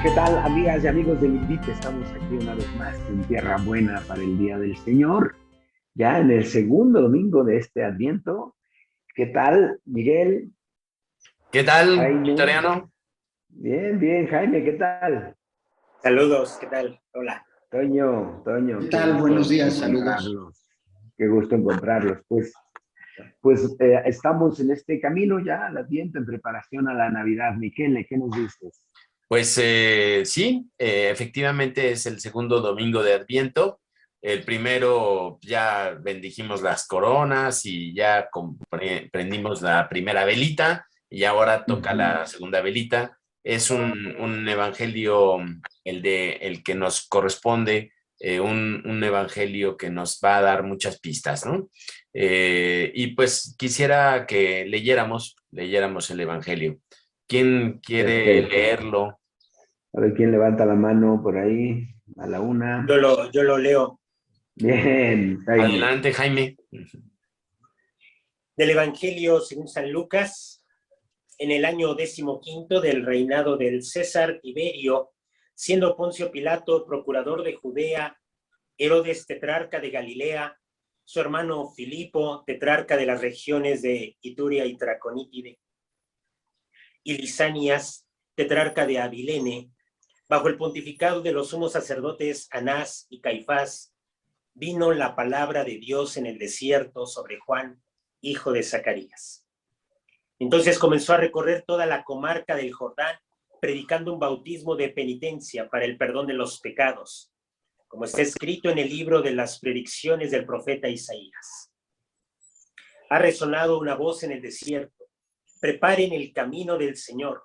¿Qué tal, amigas y amigos del Invite? Estamos aquí una vez más en Tierra Buena para el Día del Señor, ya en el segundo domingo de este Adviento. ¿Qué tal, Miguel? ¿Qué tal, Jaime. Victoriano? Bien, bien, Jaime, ¿qué tal? Saludos, ¿qué tal? Hola. Toño, ¿Qué qué tal? Buenos gusto días, saludos. encontrarlos. Qué gusto encontrarlos. Estamos en este camino ya al Adviento en preparación a la Navidad. Miquel, ¿qué nos dices? Pues sí, efectivamente es el segundo domingo de Adviento. El primero ya bendijimos las coronas y ya prendimos la primera velita y ahora toca la segunda velita. Es un evangelio, el que nos corresponde, un evangelio que nos va a dar muchas pistas, ¿no? Y pues quisiera que leyéramos el evangelio. ¿Quién quiere Perfecto. leerlo? A ver quién levanta la mano por ahí, a la una. Yo lo leo. Bien, Jaime. Adelante, Jaime. Del Evangelio según San Lucas, en el año 15 del reinado del César Tiberio, siendo Poncio Pilato procurador de Judea, Herodes tetrarca de Galilea, su hermano Filipo tetrarca de las regiones de Ituria y Traconítide, y Lisanias tetrarca de Abilene, bajo el pontificado de los sumos sacerdotes Anás y Caifás, vino la palabra de Dios en el desierto sobre Juan, hijo de Zacarías. Entonces comenzó a recorrer toda la comarca del Jordán, predicando un bautismo de penitencia para el perdón de los pecados, como está escrito en el libro de las predicciones del profeta Isaías. Ha resonado una voz en el desierto: preparen el camino del Señor,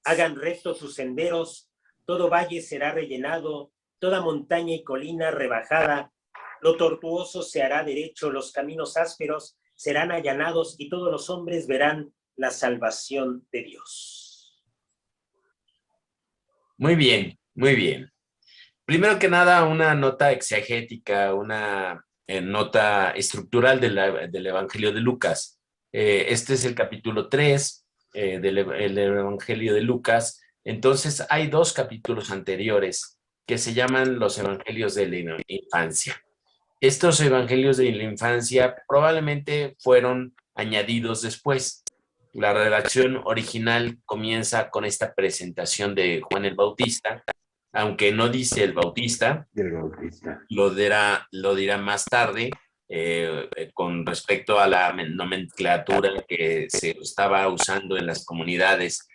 hagan rectos sus senderos, todo valle será rellenado, toda montaña y colina rebajada, lo tortuoso se hará derecho, los caminos ásperos serán allanados y todos los hombres verán la salvación de Dios. Muy bien, muy bien. Primero que nada, una nota exegética, una nota estructural del Evangelio de Lucas. Este es el capítulo 3 del Evangelio de Lucas. Entonces, hay dos capítulos anteriores que se llaman los Evangelios de la Infancia. Estos Evangelios de la Infancia probablemente fueron añadidos después. La redacción original comienza con esta presentación de Juan el Bautista, aunque no dice el Bautista, Del Bautista. lo dirá más tarde, con respecto a la nomenclatura que se estaba usando en las comunidades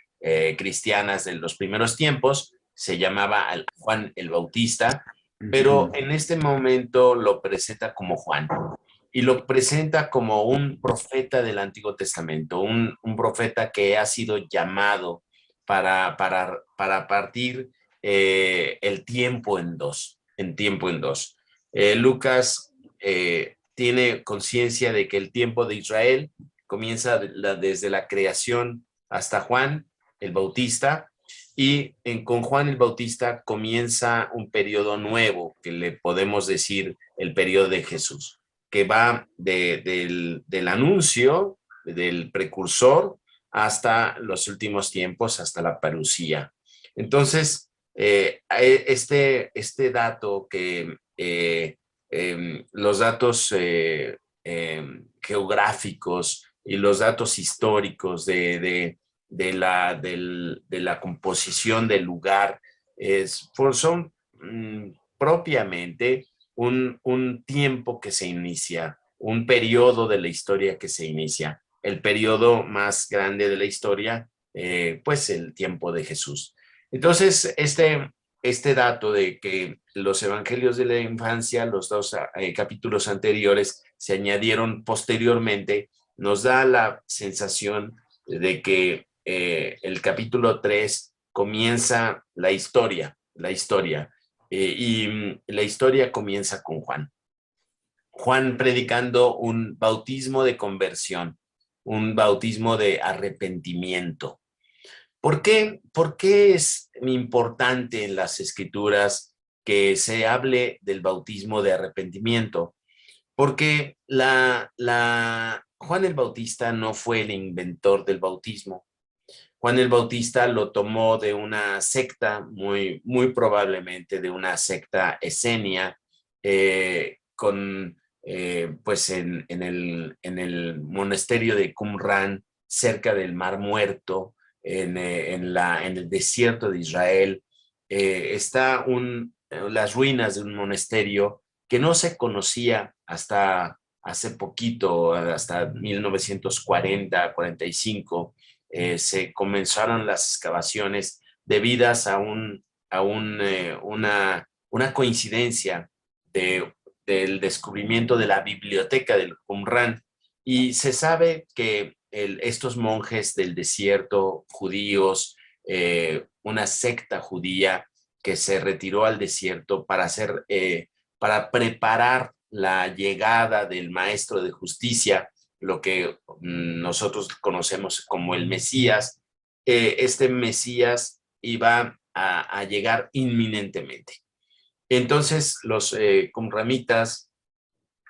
cristianas de los primeros tiempos. Se llamaba Juan el Bautista, pero en este momento lo presenta como Juan. Y lo presenta como un profeta del Antiguo Testamento, un profeta que ha sido llamado para partir el tiempo en dos, Lucas tiene conciencia de que el tiempo de Israel comienza desde la creación hasta Juan el Bautista, y con Juan el Bautista comienza un periodo nuevo que le podemos decir el periodo de Jesús, que va del anuncio, del precursor, hasta los últimos tiempos, hasta la parucía. Entonces, este dato que los datos geográficos y los datos históricos de la composición del lugar son propiamente un tiempo que se inicia, un periodo de la historia que se inicia, el periodo más grande de la historia, pues el tiempo de Jesús. Entonces, este dato de que los evangelios de la infancia, los dos capítulos anteriores, se añadieron posteriormente, nos da la sensación de que el capítulo 3 comienza la historia, y la historia comienza con Juan. Juan predicando un bautismo de conversión, un bautismo de arrepentimiento. ¿Por qué es importante en las escrituras que se hable del bautismo de arrepentimiento? Porque Juan el Bautista no fue el inventor del bautismo. Juan el Bautista lo tomó de una secta, muy probablemente de una secta esenia, pues en el monasterio de Qumran, cerca del Mar Muerto, en el desierto de Israel. Está las ruinas de un monasterio que no se conocía hasta hace poquito, hasta 1940, 45. Se comenzaron las excavaciones debidas a una coincidencia del descubrimiento de la biblioteca del Qumran, y se sabe que estos monjes del desierto, judíos, una secta judía que se retiró al desierto para preparar la llegada del maestro de justicia, lo que nosotros conocemos como el Mesías. Este Mesías iba a llegar inminentemente. Entonces los qumramitas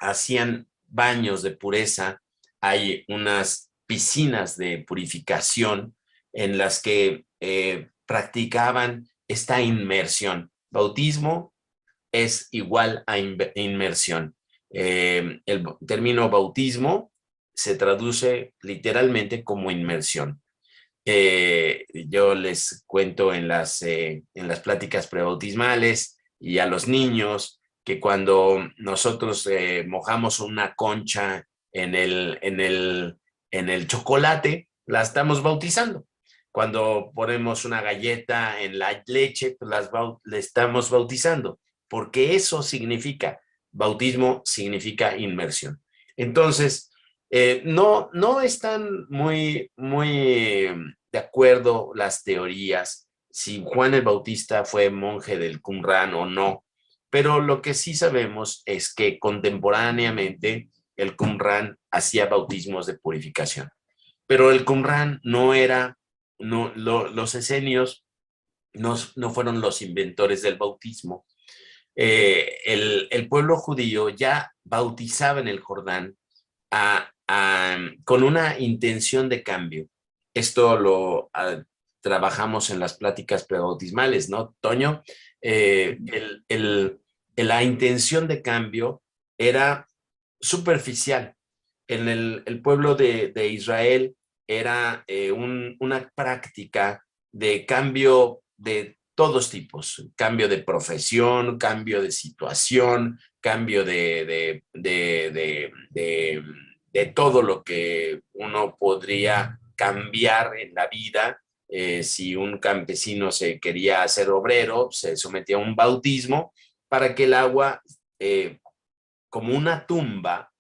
hacían baños de pureza. Hay unas piscinas de purificación en las que practicaban esta inmersión. Bautismo es igual a inmersión. El término bautismo se traduce literalmente como inmersión. Yo les cuento en las pláticas prebautismales y a los niños que cuando nosotros mojamos una concha en el chocolate, la estamos bautizando. Cuando ponemos una galleta en la leche, pues le estamos bautizando, porque eso significa, bautismo significa inmersión. Entonces, no están muy de acuerdo las teorías si Juan el Bautista fue monje del Qumran o no, pero lo que sí sabemos es que contemporáneamente el Qumran hacía bautismos de purificación. Pero el Qumran los esenios no fueron los inventores del bautismo. El pueblo judío ya bautizaba en el Jordán con una intención de cambio. Esto lo trabajamos en las pláticas prebautismales, ¿no, Toño? La intención de cambio era superficial. En el pueblo de Israel era una práctica de cambio de todos tipos, cambio de profesión, cambio de situación, cambio de todo lo que uno podría cambiar en la vida. Si un campesino se quería hacer obrero, se sometía a un bautismo para que el agua, como una tumba,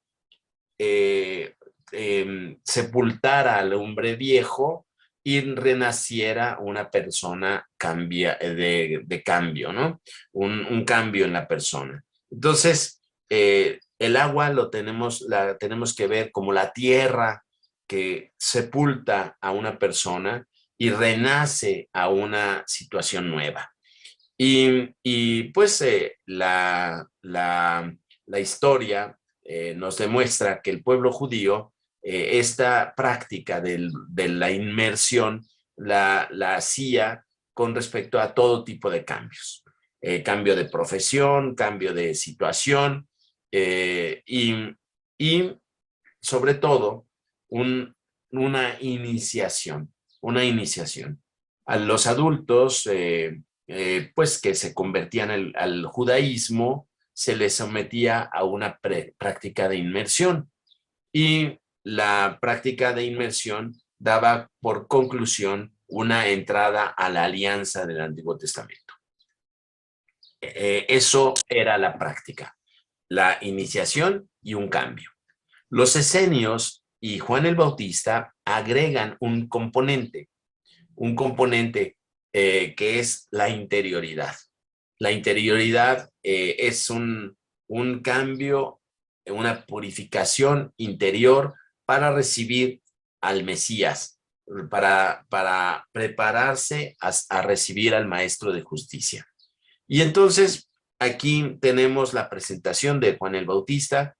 sepultara al hombre viejo y renaciera una persona de cambio, ¿no? Un cambio en la persona. Entonces, el agua la tenemos que ver como la tierra que sepulta a una persona y renace a una situación nueva. Y pues la historia nos demuestra que el pueblo judío, esta práctica de la inmersión la hacía con respecto a todo tipo de cambios. Cambio de profesión, cambio de situación, y sobre todo una iniciación. A los adultos, pues que se convertían al judaísmo, se les sometía a una práctica de inmersión, y la práctica de inmersión daba por conclusión una entrada a la alianza del Antiguo Testamento. Eso era la práctica, la iniciación y un cambio. Los esenios y Juan el Bautista agregan un componente que es la interioridad. La interioridad es un cambio, una purificación interior para recibir al Mesías, para prepararse a recibir al Maestro de Justicia. Y entonces aquí tenemos la presentación de Juan el Bautista,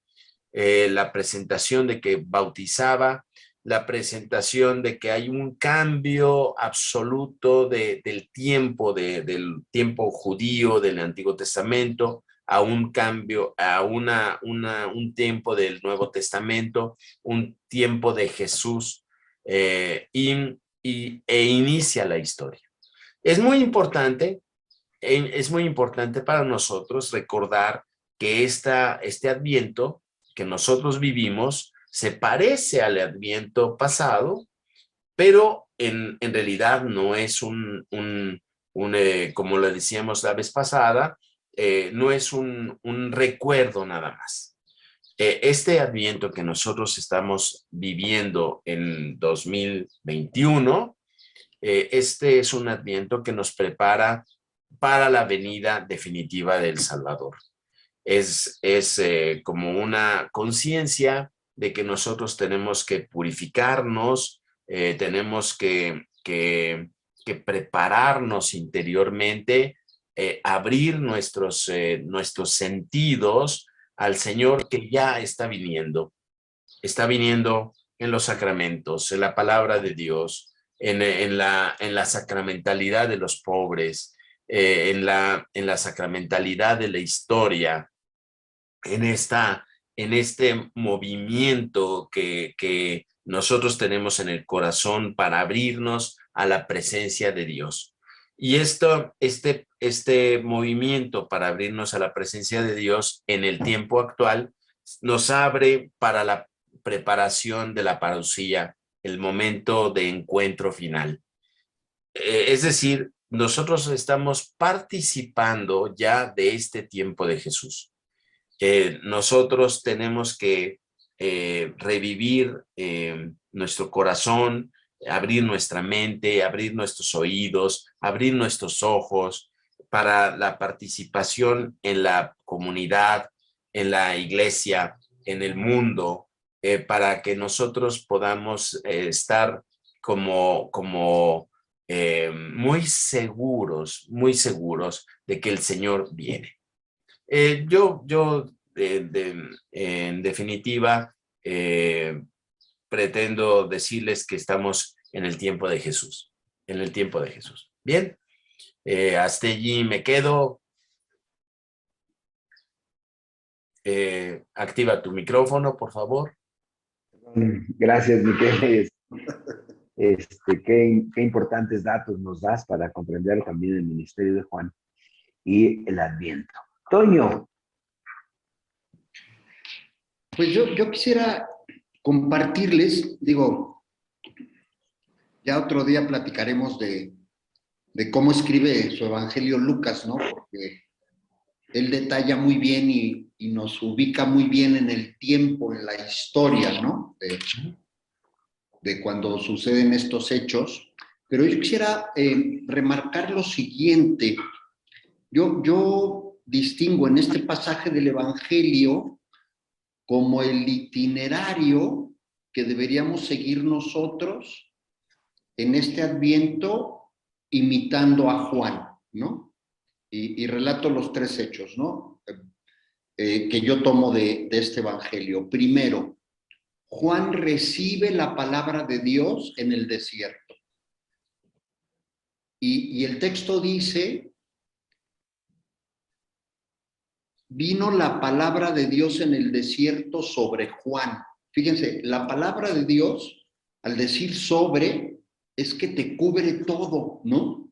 la presentación de que bautizaba, la presentación de que hay un cambio absoluto del tiempo judío del Antiguo Testamento a un cambio, a un tiempo del Nuevo Testamento, un tiempo de Jesús, e inicia la historia. Es muy importante para nosotros recordar que este Adviento que nosotros vivimos se parece al Adviento pasado, pero en realidad no es como lo decíamos la vez pasada, no es un recuerdo nada más. Este Adviento que nosotros estamos viviendo en 2021, este es un Adviento que nos prepara para la venida definitiva del Salvador. Es como una conciencia de que nosotros tenemos que purificarnos, tenemos que prepararnos interiormente, abrir nuestros sentidos al Señor que ya está viniendo. Está viniendo en los sacramentos, en la palabra de Dios, en la sacramentalidad de los pobres, en la sacramentalidad de la historia, en este movimiento que nosotros tenemos en el corazón para abrirnos a la presencia de Dios. Y este movimiento para abrirnos a la presencia de Dios en el tiempo actual nos abre para la preparación de la parusía, el momento de encuentro final. Es decir, nosotros estamos participando ya de este tiempo de Jesús. Nosotros tenemos que revivir nuestro corazón, abrir nuestra mente, abrir nuestros oídos, abrir nuestros ojos para la participación en la comunidad, en la iglesia, en el mundo, para que nosotros podamos estar como muy seguros de que el Señor viene. En definitiva, pretendo decirles que estamos en el tiempo de Jesús, en el tiempo de Jesús. Bien, hasta allí me quedo. Activa tu micrófono, por favor. Gracias, Miquel. Qué importantes datos nos das para comprender también el ministerio de Juan y el Adviento. Toño. Pues yo quisiera compartirles, ya otro día platicaremos de cómo escribe su evangelio Lucas, ¿no? Porque él detalla muy bien y nos ubica muy bien en el tiempo, en la historia, ¿no? De cuando suceden estos hechos. Pero yo quisiera remarcar lo siguiente. Yo distingo en este pasaje del evangelio como el itinerario que deberíamos seguir nosotros en este Adviento imitando a Juan, ¿no? Y relato los tres hechos, ¿no? Que yo tomo de este evangelio. Primero, Juan recibe la palabra de Dios en el desierto. Y el texto dice: vino la palabra de Dios en el desierto sobre Juan. Fíjense, la palabra de Dios, al decir sobre, es que te cubre todo, ¿no?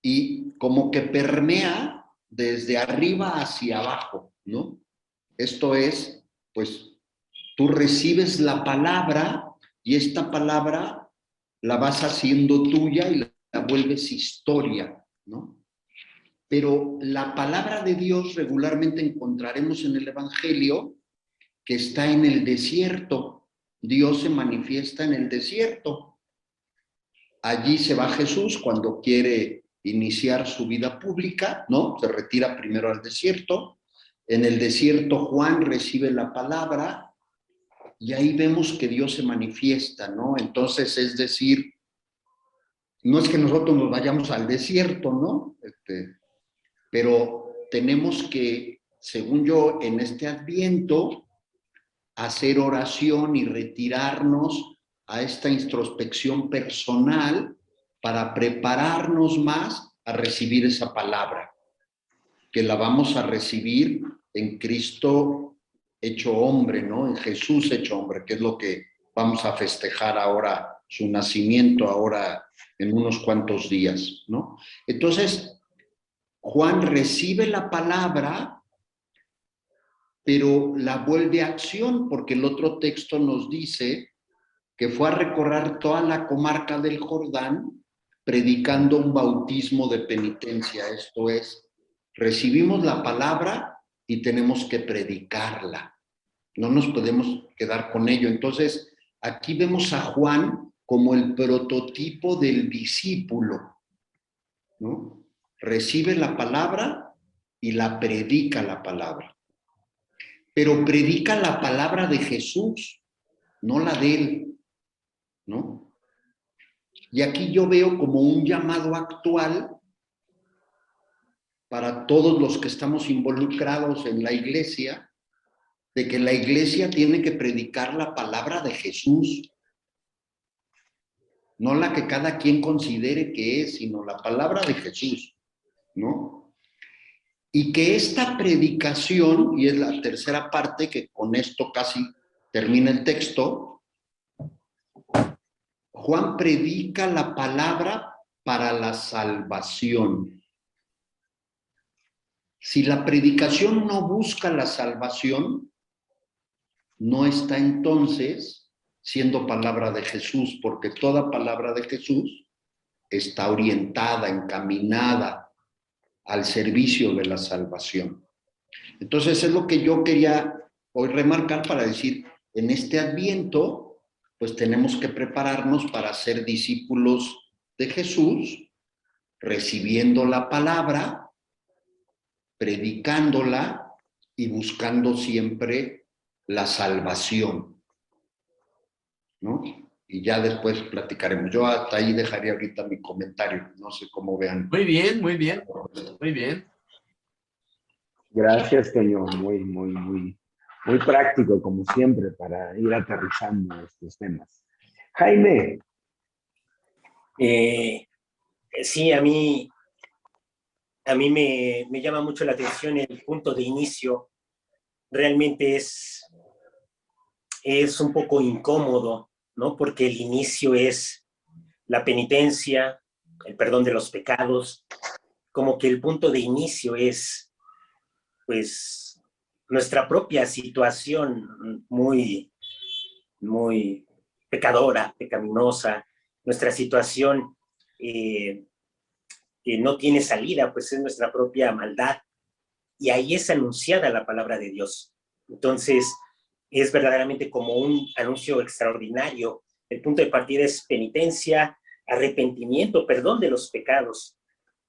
Y como que permea desde arriba hacia abajo, ¿no? Esto es, pues, tú recibes la palabra y esta palabra la vas haciendo tuya y la vuelves historia, ¿no? Pero la palabra de Dios regularmente encontraremos en el Evangelio que está en el desierto. Dios se manifiesta en el desierto. Allí se va Jesús cuando quiere iniciar su vida pública, ¿no? Se retira primero al desierto. En el desierto Juan recibe la palabra y ahí vemos que Dios se manifiesta, ¿no? Entonces, es decir, no es que nosotros nos vayamos al desierto, ¿no? Pero tenemos que, según yo, en este Adviento, hacer oración y retirarnos a esta introspección personal para prepararnos más a recibir esa palabra, que la vamos a recibir en Cristo hecho hombre, ¿no? En Jesús hecho hombre, que es lo que vamos a festejar ahora, su nacimiento ahora en unos cuantos días, ¿no? Entonces, Juan recibe la palabra, pero la vuelve a acción, porque el otro texto nos dice que fue a recorrer toda la comarca del Jordán predicando un bautismo de penitencia. Esto es, recibimos la palabra y tenemos que predicarla. No nos podemos quedar con ello. Entonces, aquí vemos a Juan como el prototipo del discípulo, ¿no? Recibe la palabra y la predica la palabra. Pero predica la palabra de Jesús, no la de él, ¿no? Y aquí yo veo como un llamado actual para todos los que estamos involucrados en la iglesia, de que la iglesia tiene que predicar la palabra de Jesús, no la que cada quien considere que es, sino la palabra de Jesús, ¿no? Y que esta predicación, y es la tercera parte, que con esto casi termina el texto, Juan predica la palabra para la salvación. Si la predicación no busca la salvación, no está entonces siendo palabra de Jesús, porque toda palabra de Jesús está orientada, encaminada al servicio de la salvación. Entonces es lo que yo quería hoy remarcar para decir, en este Adviento, pues tenemos que prepararnos para ser discípulos de Jesús, recibiendo la palabra, predicándola y buscando siempre la salvación, ¿no? Y ya después platicaremos. Yo hasta ahí dejaría ahorita mi comentario, no sé cómo vean. Muy bien, muy bien, muy bien. Gracias, Toño. Muy práctico, como siempre, para ir aterrizando estos temas. Jaime. Sí, a mí me llama mucho la atención el punto de inicio. Realmente es un poco incómodo, ¿no? Porque el inicio es la penitencia, el perdón de los pecados, como que el punto de inicio es, pues, nuestra propia situación muy pecadora, pecaminosa, nuestra situación que no tiene salida, pues es nuestra propia maldad. Y ahí es anunciada la palabra de Dios. Entonces, es verdaderamente como un anuncio extraordinario. El punto de partida es penitencia, arrepentimiento, perdón de los pecados.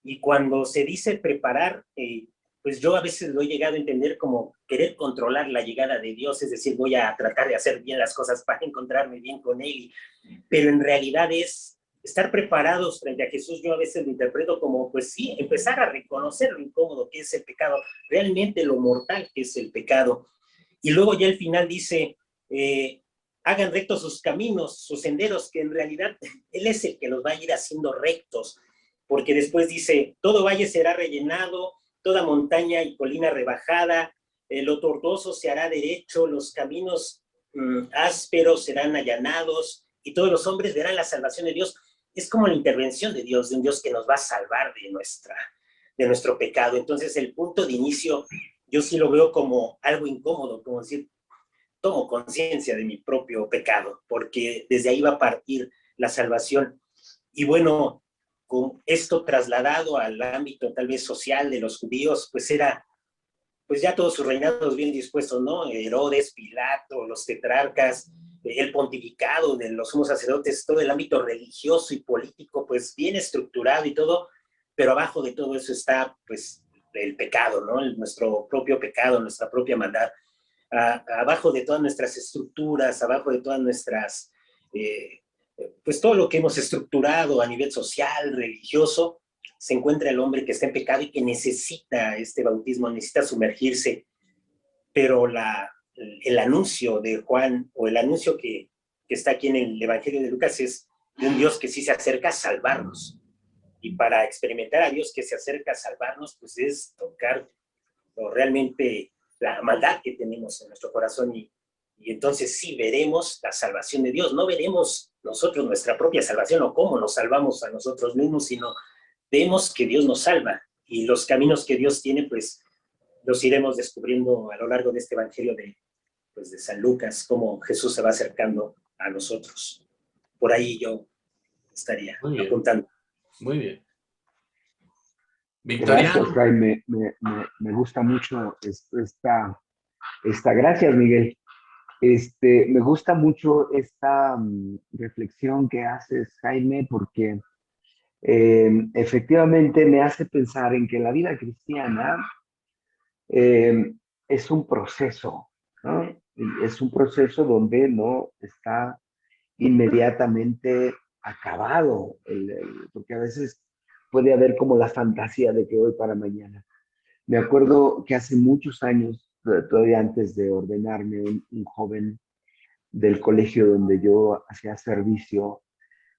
Y cuando se dice preparar, pues yo a veces lo he llegado a entender como querer controlar la llegada de Dios, es decir, voy a tratar de hacer bien las cosas para encontrarme bien con Él, pero en realidad es estar preparados frente a Jesús. Yo a veces lo interpreto como, pues sí, empezar a reconocer lo incómodo que es el pecado, realmente lo mortal que es el pecado. Y luego ya al final dice, hagan rectos sus caminos, sus senderos, que en realidad Él es el que los va a ir haciendo rectos, porque después dice, todo valle será rellenado, toda montaña y colina rebajada, lo tortuoso se hará derecho, los caminos ásperos serán allanados, y todos los hombres verán la salvación de Dios. Es como la intervención de Dios, de un Dios que nos va a salvar de nuestro pecado. Entonces el punto de inicio yo sí lo veo como algo incómodo, como decir, tomo conciencia de mi propio pecado, porque desde ahí va a partir la salvación. Y bueno, con esto trasladado al ámbito tal vez social de los judíos, pues era, pues ya todos sus reinados bien dispuestos, ¿no? Herodes, Pilato, los tetrarcas, el pontificado de los sumos sacerdotes, todo el ámbito religioso y político, pues bien estructurado y todo, pero abajo de todo eso está, pues, el pecado, ¿no? Nuestro propio pecado, nuestra propia maldad. Abajo de todas nuestras estructuras, abajo de todas nuestras, pues todo lo que hemos estructurado a nivel social, religioso, se encuentra el hombre que está en pecado y que necesita este bautismo, necesita sumergirse. Pero el anuncio de Juan, o el anuncio que que está aquí en el Evangelio de Lucas es de un Dios que sí se acerca a salvarnos. Y para experimentar a Dios que se acerca a salvarnos, pues es tocar realmente la maldad que tenemos en nuestro corazón y entonces sí veremos la salvación de Dios. No veremos nosotros nuestra propia salvación o cómo nos salvamos a nosotros mismos, sino vemos que Dios nos salva y los caminos que Dios tiene, pues los iremos descubriendo a lo largo de este Evangelio de San Lucas, cómo Jesús se va acercando a nosotros. Por ahí yo estaría apuntando. Muy bien. Victoria. Gracias, Jaime. Me gusta mucho esta. Gracias, Miguel. Me gusta mucho esta reflexión que haces, Jaime, porque efectivamente me hace pensar en que la vida cristiana es un proceso, ¿no? Es un proceso donde no está inmediatamente acabado, porque a veces puede haber como la fantasía de que hoy para mañana. Me acuerdo que hace muchos años, todavía antes de ordenarme, un joven del colegio donde yo hacía servicio,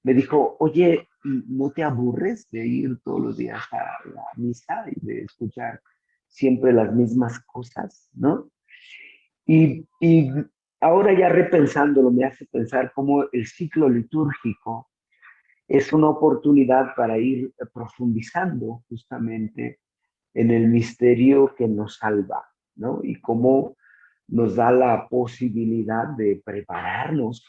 me dijo, oye, ¿no te aburres de ir todos los días a la misa y de escuchar siempre las mismas cosas, ¿no? Y ahora ya repensándolo, me hace pensar cómo el ciclo litúrgico es una oportunidad para ir profundizando justamente en el misterio que nos salva, ¿no? Y cómo nos da la posibilidad de prepararnos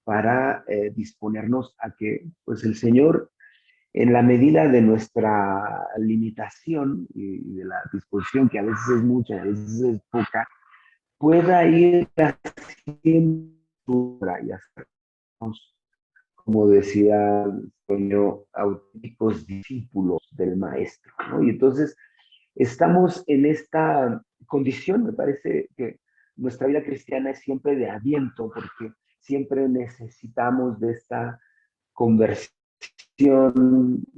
para disponernos a que, pues, el Señor, en la medida de nuestra limitación y de la disposición, que a veces es mucha, a veces es poca, pueda ir haciendo y hacernos, como decía Toño, auténticos discípulos del Maestro, ¿no? Y entonces estamos en esta condición. Me parece que nuestra vida cristiana es siempre de adviento, porque siempre necesitamos de esta conversión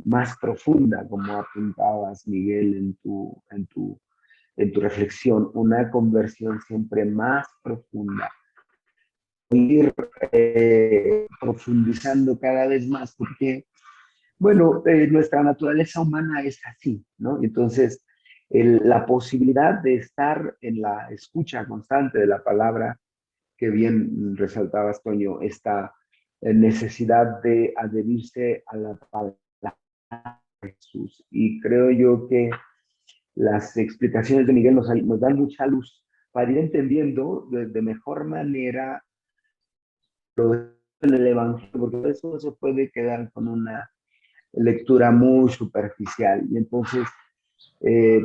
más profunda, como apuntabas, Miguel, en tu reflexión, una conversión siempre más profunda. Ir profundizando cada vez más, porque, bueno, nuestra naturaleza humana es así, ¿no? Entonces, la posibilidad de estar en la escucha constante de la palabra, que bien resaltabas, Toño, esta necesidad de adherirse a la palabra de Jesús. Y creo yo que las explicaciones de Miguel nos dan mucha luz para ir entendiendo de mejor manera lo en el Evangelio, porque eso se puede quedar con una lectura muy superficial. Y entonces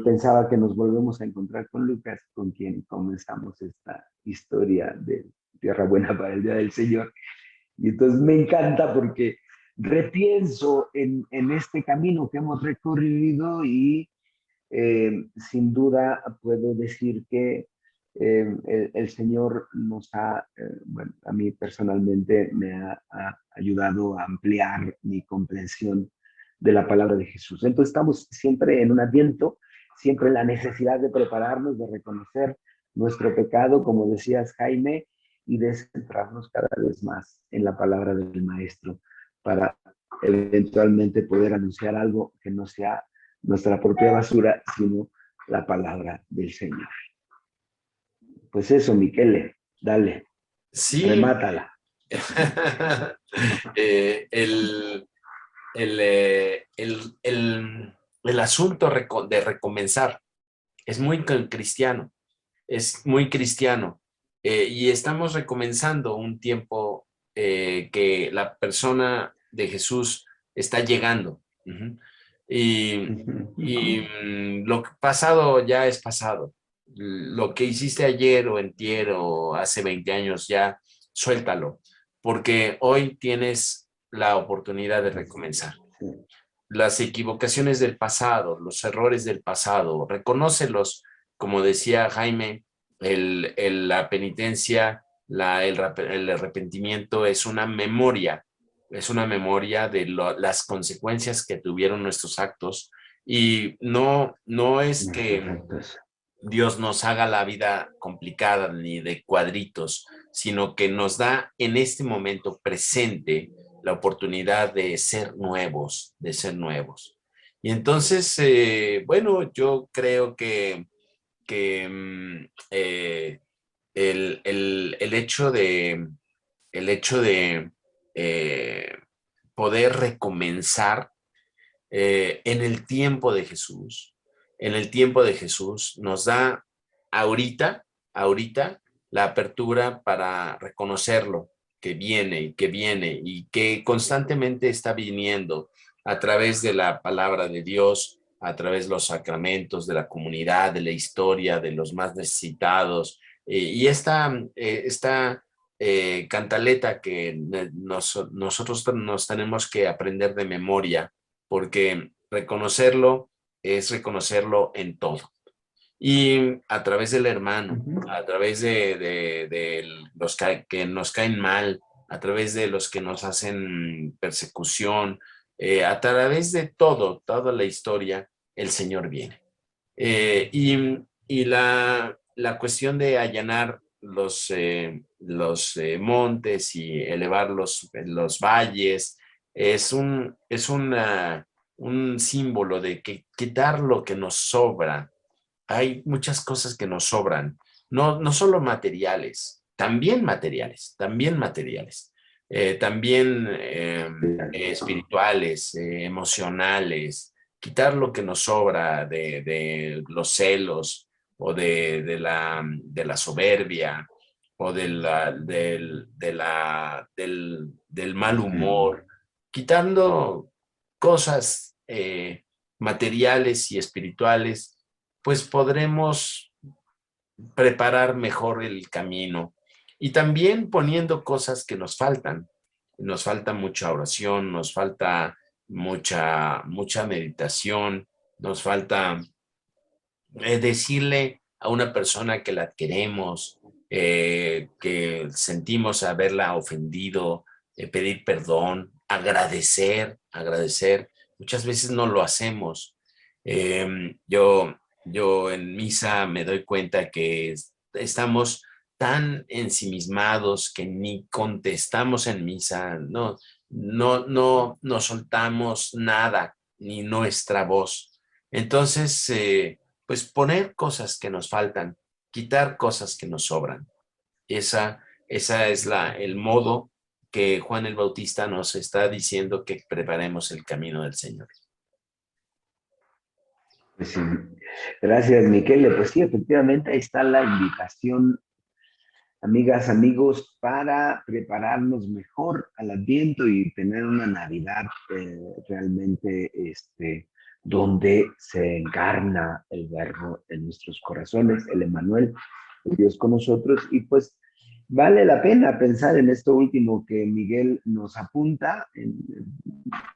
pensaba que nos volvemos a encontrar con Lucas, con quien comenzamos esta historia de Tierra Buena para el Día del Señor. Y entonces me encanta porque repienso en este camino que hemos recorrido y sin duda puedo decir que el Señor nos ha, bueno, a mí personalmente me ha ayudado a ampliar mi comprensión de la palabra de Jesús. Entonces estamos siempre en un adviento, siempre en la necesidad de prepararnos, de reconocer nuestro pecado, como decías, Jaime, y de centrarnos cada vez más en la palabra del Maestro para eventualmente poder anunciar algo que no sea nuestra propia basura, sino la palabra del Señor. Pues eso, Miquele, dale, sí. Remátala. El asunto de recomenzar es muy cristiano, y estamos recomenzando un tiempo que la persona de Jesús está llegando. Lo pasado ya es pasado. Lo que hiciste ayer o antier o hace 20 años ya, suéltalo, porque hoy tienes la oportunidad de recomenzar. Las equivocaciones del pasado, los errores del pasado, reconócelos, como decía Jaime, la penitencia, el arrepentimiento es una memoria de las consecuencias que tuvieron nuestros actos, y no es que Dios nos haga la vida complicada ni de cuadritos, sino que nos da en este momento presente la oportunidad de ser nuevos, de ser nuevos. Y entonces, bueno, yo creo que el hecho de poder recomenzar en el tiempo de Jesús, nos da ahorita la apertura para reconocerlo, que viene y que constantemente está viniendo a través de la palabra de Dios, a través de los sacramentos, de la comunidad, de la historia, de los más necesitados. Y esta cantaleta que nosotros nos tenemos que aprender de memoria, porque reconocerlo es reconocerlo en todo. Y a través del hermano, a través de los que nos caen mal, a través de los que nos hacen persecución, a través de toda la historia, el Señor viene. Y la cuestión de allanar los montes y elevar los valles es un símbolo de que quitar lo que nos sobra. Hay muchas cosas que nos sobran, no solo materiales, también espirituales, emocionales, quitar lo que nos sobra de los celos o de la soberbia o del mal humor, quitando cosas materiales y espirituales, pues podremos preparar mejor el camino y también poniendo cosas que nos faltan. Nos falta mucha oración, nos falta mucha meditación, nos falta decirle a una persona que la queremos, que sentimos haberla ofendido, pedir perdón, agradecer. Muchas veces no lo hacemos. Yo en misa me doy cuenta que estamos tan ensimismados que ni contestamos en misa, no soltamos nada, ni nuestra voz. Entonces, pues poner cosas que nos faltan, quitar cosas que nos sobran. Esa es el modo que Juan el Bautista nos está diciendo que preparemos el camino del Señor. Pues sí. Gracias, Miquel. Pues sí, efectivamente, ahí está la invitación, amigas, amigos, para prepararnos mejor al Adviento y tener una Navidad realmente donde se encarna el Verbo en nuestros corazones, el Emmanuel, el Dios con nosotros. Y pues vale la pena pensar en esto último que Miguel nos apunta, en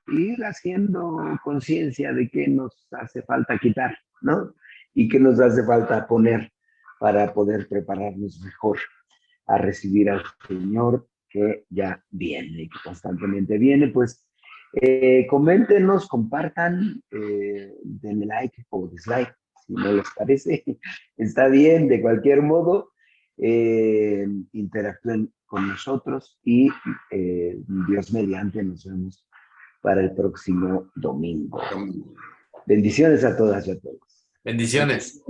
ir haciendo conciencia de qué nos hace falta quitar, ¿no? Y qué nos hace falta poner para poder prepararnos mejor a recibir al Señor que ya viene, que constantemente viene. Pues coméntenos, compartan, denle like o dislike, si no les parece, está bien, de cualquier modo, interactúen con nosotros y Dios mediante nos vemos para el próximo domingo. Bendiciones a todas y a todos. Bendiciones.